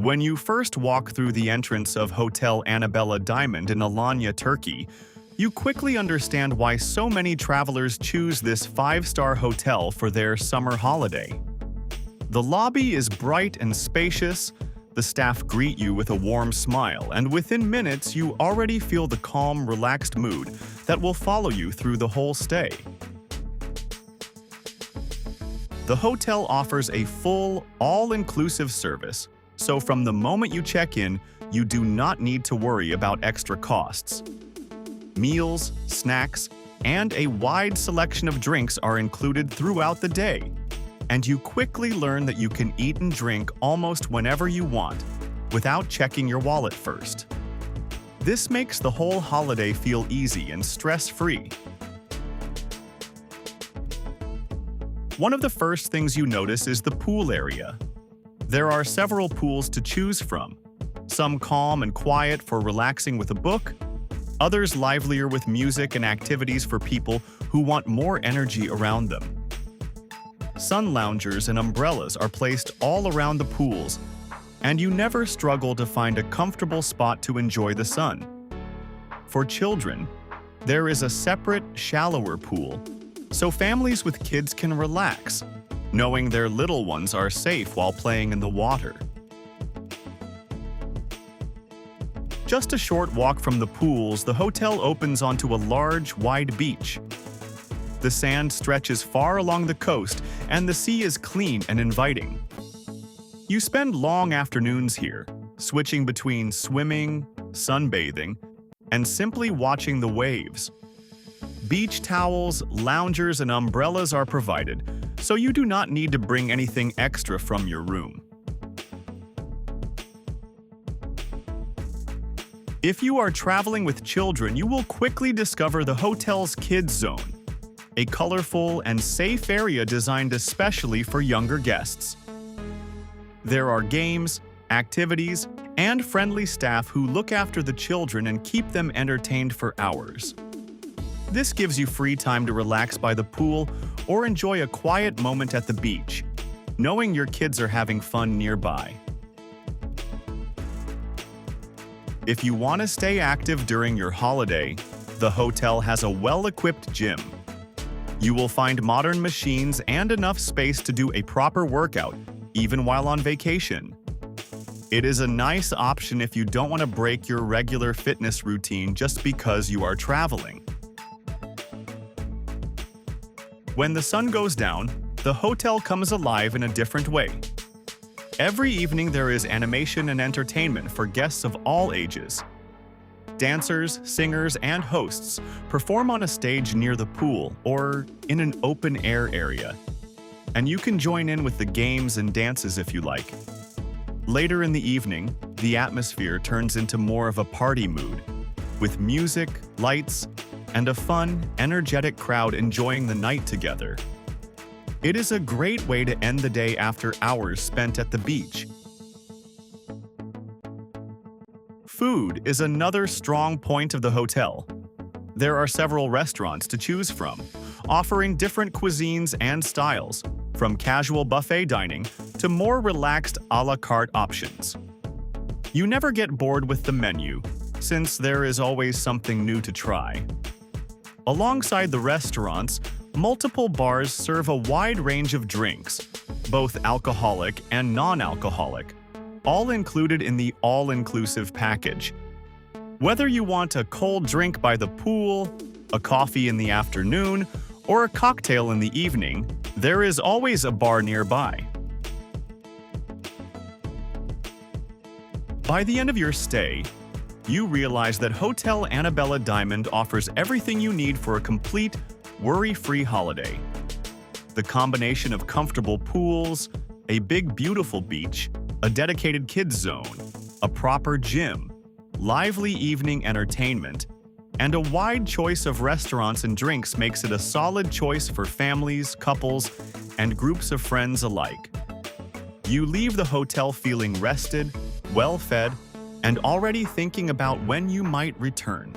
When you first walk through the entrance of Hotel Annabella Diamond in Alanya, Turkey, you quickly understand why so many travelers choose this five-star hotel for their summer holiday. The lobby is bright and spacious, the staff greet you with a warm smile, and within minutes you already feel the calm, relaxed mood that will follow you through the whole stay. The hotel offers a full, all-inclusive service, so from the moment you check in, you do not need to worry about extra costs. Meals, snacks, and a wide selection of drinks are included throughout the day, and you quickly learn that you can eat and drink almost whenever you want, without checking your wallet first. This makes the whole holiday feel easy and stress-free. One of the first things you notice is the pool area. There are several pools to choose from, some calm and quiet for relaxing with a book, others livelier with music and activities for people who want more energy around them. Sun loungers and umbrellas are placed all around the pools, and you never struggle to find a comfortable spot to enjoy the sun. For children, there is a separate, shallower pool, so families with kids can relax, knowing their little ones are safe while playing in the water. Just a short walk from the pools, the hotel opens onto a large, wide beach. The sand stretches far along the coast, and the sea is clean and inviting. You spend long afternoons here, switching between swimming, sunbathing, and simply watching the waves. Beach towels, loungers, and umbrellas are provided, so you do not need to bring anything extra from your room. If you are traveling with children, you will quickly discover the hotel's kids zone, a colorful and safe area designed especially for younger guests. There are games, activities, and friendly staff who look after the children and keep them entertained for hours. This gives you free time to relax by the pool or enjoy a quiet moment at the beach, knowing your kids are having fun nearby. If you want to stay active during your holiday, the hotel has a well-equipped gym. You will find modern machines and enough space to do a proper workout, even while on vacation. It is a nice option if you don't want to break your regular fitness routine just because you are traveling. When the sun goes down, the hotel comes alive in a different way. Every evening there is animation and entertainment for guests of all ages. Dancers, singers, and hosts perform on a stage near the pool or in an open-air area, and you can join in with the games and dances if you like. Later in the evening, the atmosphere turns into more of a party mood, with music, lights, and a fun, energetic crowd enjoying the night together. It is a great way to end the day after hours spent at the beach. Food is another strong point of the hotel. There are several restaurants to choose from, offering different cuisines and styles, from casual buffet dining to more relaxed a la carte options. You never get bored with the menu, since there is always something new to try. Alongside the restaurants, multiple bars serve a wide range of drinks, both alcoholic and non-alcoholic, all included in the all-inclusive package. Whether you want a cold drink by the pool, a coffee in the afternoon, or a cocktail in the evening, there is always a bar nearby. By the end of your stay, you realize that Hotel Annabella Diamond offers everything you need for a complete, worry-free holiday. The combination of comfortable pools, a big beautiful beach, a dedicated kids zone, a proper gym, lively evening entertainment, and a wide choice of restaurants and drinks makes it a solid choice for families, couples, and groups of friends alike. You leave the hotel feeling rested, well-fed, and already thinking about when you might return.